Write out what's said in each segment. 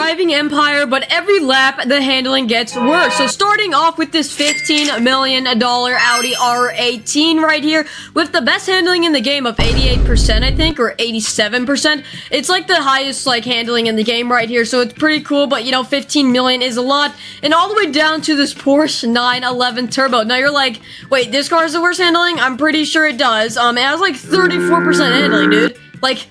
driving empire, but every lap the handling gets worse. So starting off with this $15 million Audi R18 right here with the best handling in the game of 88%, I think, or 87%. It's like the highest like handling in the game right here, so it's pretty cool, but you know, 15 million is a lot. And all the way down to this Porsche 911 Turbo. Now you're like, wait, this car has the worst handling? I'm pretty sure it does. It has like 34% handling, dude. Like,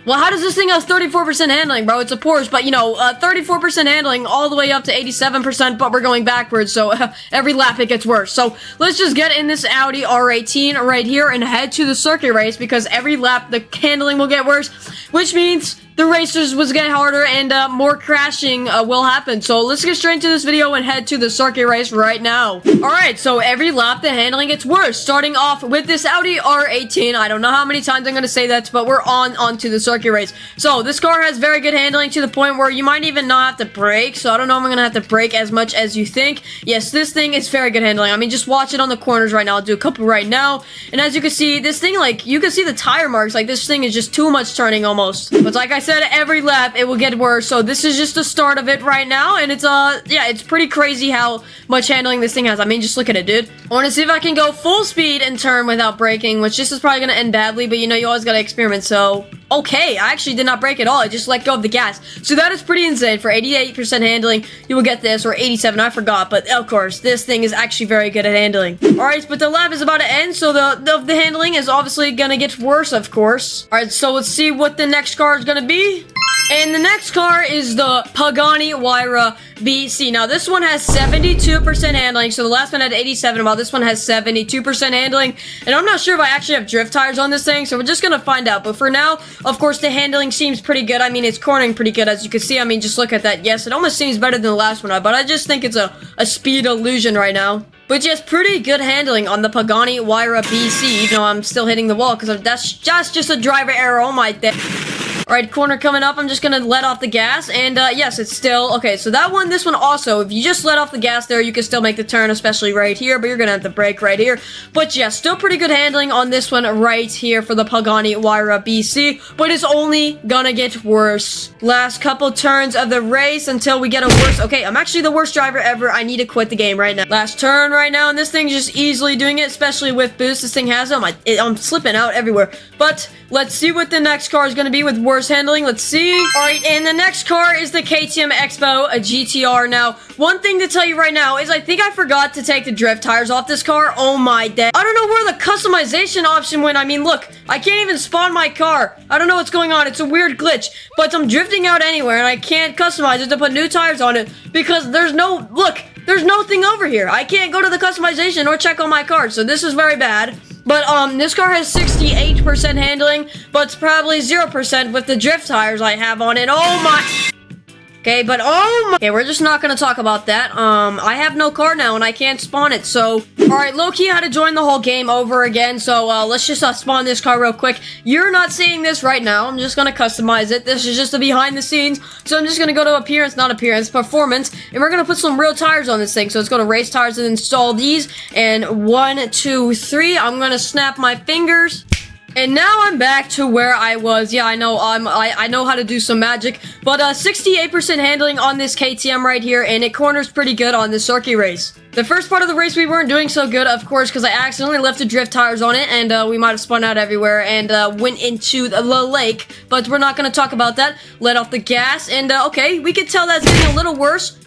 well, how does this thing have 34% handling, bro? It's a Porsche, but, you know, 34% handling all the way up to 87%, but we're going backwards, so every lap it gets worse. So let's just get in this Audi R18 right here and head to the circuit race, because every lap the handling will get worse, which means the racers will get harder and more crashing will happen. So let's get straight into this video and head to the circuit race right now. Alright, so every lap the handling gets worse. Starting off with this Audi R18. I don't know how many times I'm going to say that, but we're onto the circuit race. So this car has very good handling to the point where you might even not have to brake. So I don't know if I'm going to have to brake as much as you think. Yes, this thing is very good handling. I mean, just watch it on the corners right now. I'll do a couple right now. And as you can see, this thing, like, you can see the tire marks. Like, this thing is just too much turning almost. But like I said, every lap it will get worse. So this is just the start of it right now, and it's yeah, it's pretty crazy how much handling this thing has. I mean, just look at it, dude. I want to see if I can go full speed and turn without braking, which this is probably gonna end badly, but you know, you always gotta experiment. So okay, I actually did not brake at all. I just let go of the gas. So that is pretty insane. For 88% handling, you will get this, or 87, I forgot, but of course, this thing is actually very good at handling. Alright, but the lap is about to end, so the handling is obviously gonna get worse, of course. Alright, so let's see what the next car is gonna be. And the next car is the Pagani Huayra BC. Now, this one has 72% handling, so the last one had 87, while this one has 72% handling. And I'm not sure if I actually have drift tires on this thing, so we're just gonna find out. But for now, of course, the handling seems pretty good. I mean, it's cornering pretty good, as you can see. I mean, just look at that. Yes, it almost seems better than the last one, but I just think it's a speed illusion right now. But yes, pretty good handling on the Pagani Huayra BC, even though I'm still hitting the wall, because that's just a driver error. Oh my god. Alright, corner coming up. I'm just gonna let off the gas, and yes, it's still okay. So that one, this one also, if you just let off the gas there, you can still make the turn, especially right here, but you're gonna have to brake right here. But yeah, still pretty good handling on this one right here for the Pagani Huayra BC, but it's only gonna get worse. Last couple turns of the race until we get a worse. Okay, I'm actually the worst driver ever. I need to quit the game right now. Last turn right now, and this thing's just easily doing it, especially with boost. This thing has them. I'm slipping out everywhere. But let's see what the next car is gonna be with worse handling. Let's see. Alright, and the next car is the KTM Expo, a GTR. Now, one thing to tell you right now is I think I forgot to take the drift tires off this car. Oh my god. I don't know where the customization option went. I mean, look, I can't even spawn my car. I don't know what's going on. It's a weird glitch, but I'm drifting out anywhere and I can't customize it to put new tires on it because there's no, look, there's nothing over here. I can't go to the customization or check on my car, so this is very bad. But, this car has 68% handling, but it's probably 0% with the drift tires I have on it. Oh my... Okay, but oh my... Okay, we're just not gonna talk about that. I have no car now and I can't spawn it, so... Alright, low-key had to join the whole game over again, so, let's just, spawn this car real quick. You're not seeing this right now. I'm just gonna customize it. This is just the behind the scenes, so I'm just gonna go to appearance, not appearance, performance, and we're gonna put some real tires on this thing. So let's go to race tires and install these, and 1, 2, 3. I'm gonna snap my fingers. And now I'm back to where I was. Yeah, I know, I know how to do some magic. But, 68% handling on this KTM right here, and it corners pretty good on this circuit race. The first part of the race, we weren't doing so good, of course, because I accidentally left the drift tires on it, and, we might have spun out everywhere, and, went into the lake. But we're not gonna talk about that. Let off the gas, and, okay, we can tell that's getting a little worse.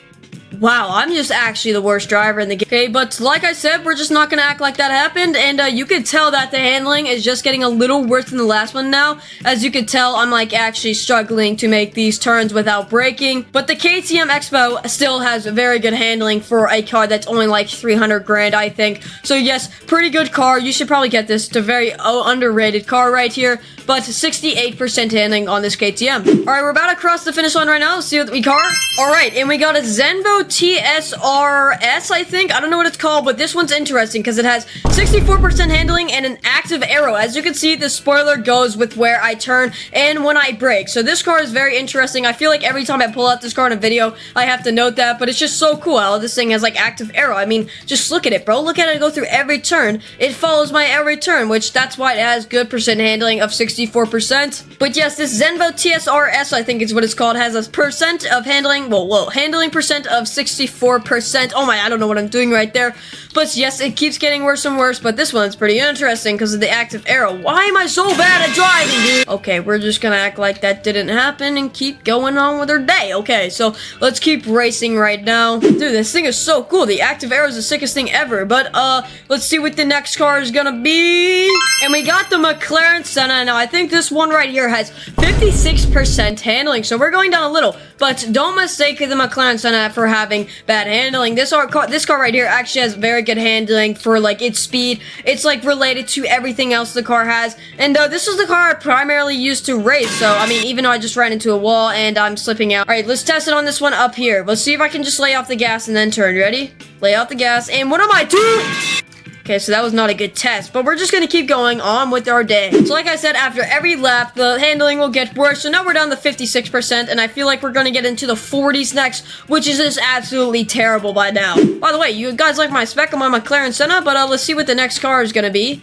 Wow, I'm just actually the worst driver in the game. Okay, but like I said, we're just not gonna act like that happened, and you can tell that the handling is just getting a little worse than the last one now. As you can tell, I'm like actually struggling to make these turns without braking, but the KTM Expo still has very good handling for a car that's only like 300 grand, I think. So yes, pretty good car. You should probably get this. It's a very underrated car right here, but 68% handling on this KTM. Alright, we're about to cross the finish line right now. Let's see what we car. Alright, and we got a Zeno TSR S, I think. I don't know what it's called, but this one's interesting because it has 64% handling and an active arrow. As you can see, the spoiler goes with where I turn and when I brake. So this car is very interesting. I feel like every time I pull out this car in a video, I have to note that, but it's just so cool how this thing has like active arrow. I mean, just look at it, bro. Look at it go through every turn. It follows my every turn, which that's why it has good percent handling of 64%. But yes, this Zeno TSR S, I think is what it's called, has a percent of handling, handling percent of 64%. Oh my, I don't know what I'm doing right there. But yes, it keeps getting worse and worse, but this one's pretty interesting because of the active arrow. Why am I so bad at driving, dude? Okay, we're just gonna act like that didn't happen and keep going on with our day. Okay, so let's keep racing right now. Dude, this thing is so cool. The active arrow is the sickest thing ever. But let's see what the next car is gonna be. And we got the McLaren CA. Now I think this one right here has 56% handling, so we're going down a little. But don't mistake the McLaren CA for having bad handling. This car right here actually has very good handling for like its speed. It's like related to everything else the car has. And this is the car I primarily used to race. So I mean, even though I just ran into a wall and I'm slipping out. All right, let's test it on this one up here. Let's see if I can just lay off the gas and then turn. Ready? Lay off the gas. And what am I doing? Okay, so that was not a good test, but we're just gonna keep going on with our day. So like I said, after every lap, the handling will get worse. So now we're down to 56%, and I feel like we're gonna get into the 40s next, which is just absolutely terrible by now. By the way, you guys like my spec on my McLaren CA, but let's see what the next car is gonna be.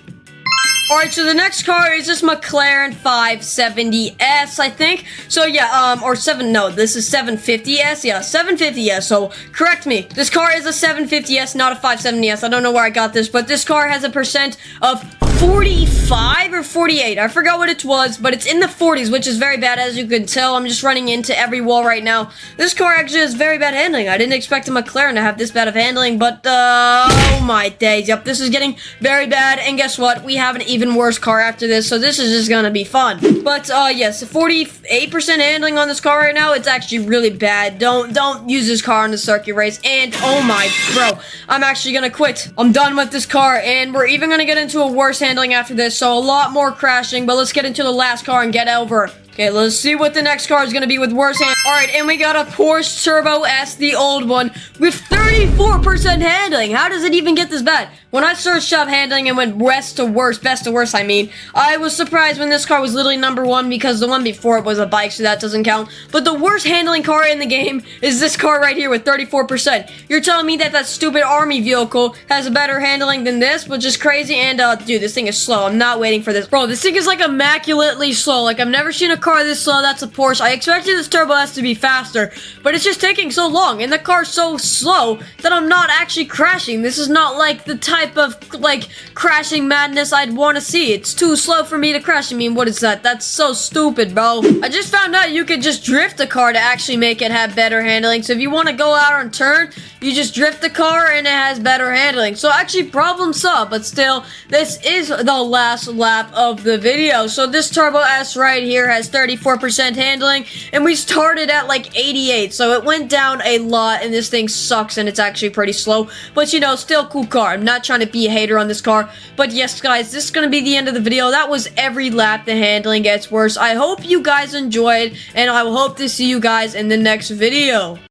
Alright, so the next car is this McLaren 570S, I think. So yeah, this is 750S. Yeah, 750S, so correct me. This car is a 750S, not a 570S. I don't know where I got this, but this car has a percent of 45 or 48. I forgot what it was, but it's in the 40s, which is very bad, as you can tell. I'm just running into every wall right now. This car actually has very bad handling. I didn't expect a McLaren to have this bad of handling, but oh my days. Yep, this is getting very bad, and guess what? We have an even worse car after this, so this is just gonna be fun. But yes, 48% handling on this car right now. It's actually really bad. Don't use this car on the circuit race. And oh my, bro, I'm actually gonna quit. I'm done with this car, and we're even gonna get into a worse handling after this, so a lot more crashing. But let's get into the last car and get over. Okay, let's see what the next car is going to be with worse hand. Alright, and we got a Porsche Turbo S, the old one, with 34% handling. How does it even get this bad? When I searched up handling and went best to worst, I mean, I was surprised when this car was literally #1 because the one before it was a bike, so that doesn't count. But the worst handling car in the game is this car right here with 34%. You're telling me that that stupid army vehicle has a better handling than this, which is crazy. And, dude, this thing is slow. I'm not waiting for this. Bro, this thing is, like, immaculately slow. Like, I've never seen a car this slow. That's a Porsche. I expected this Turbo S to be faster, but it's just taking so long, and the car's so slow that I'm not actually crashing. This is not, like, the type of, like, crashing madness I'd want to see. It's too slow for me to crash. I mean, what is that? That's so stupid, bro. I just found out you could just drift a car to actually make it have better handling. So if you want to go out on turn, you just drift the car and it has better handling. So actually, problem solved, but still, this is the last lap of the video. So this Turbo S right here has 34% handling, and we started at like 88, so it went down a lot, and this thing sucks, and it's actually pretty slow, but you know, still cool car. I'm not trying to be a hater on this car, but yes, guys, this is gonna be the end of the video. That was every lap the handling gets worse. I hope you guys enjoyed, and I hope to see you guys in the next video.